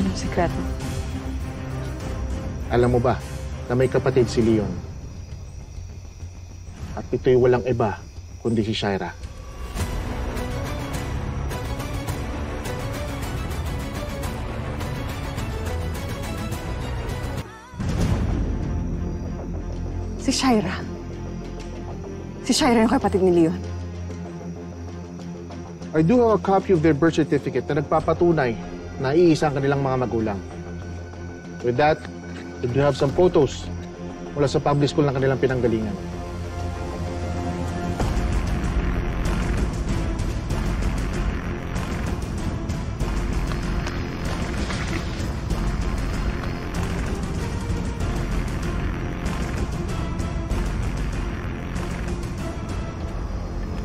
Anong sikreto? Alam mo ba na may kapatid si Leon? At ito'y walang iba kundi si Shaira. Si Shaira. Si Shaira yung kapatid ni Leon. I do have a copy of their birth certificate na nagpapatunay na iisa ang kanilang mga magulang. With that, I do have some photos mula sa public school ng kanilang pinanggalingan.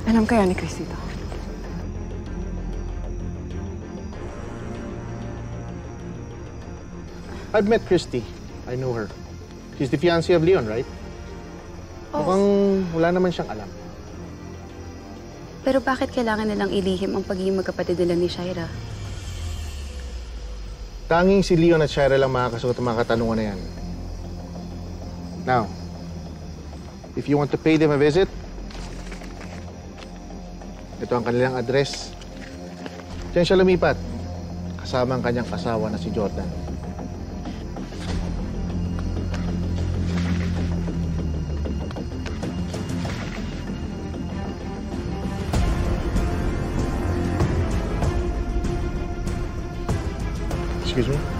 Alam kaya ni Chris ito? I've met Christy. I know her. She's the fiancée of Leon, right? Oh. Mukhang wala naman siyang alam. Pero bakit kailangan nilang ilihim ang pagiging magkapatid nila ni Shaira? Tanging si Leon at Shaira lang makakasagot ang mga katanungan na yan. Now, if you want to pay them a visit, ito ang kanilang address. Diyan siya lumipat, kasama ang kanyang asawa na si Jordan. Excuse me?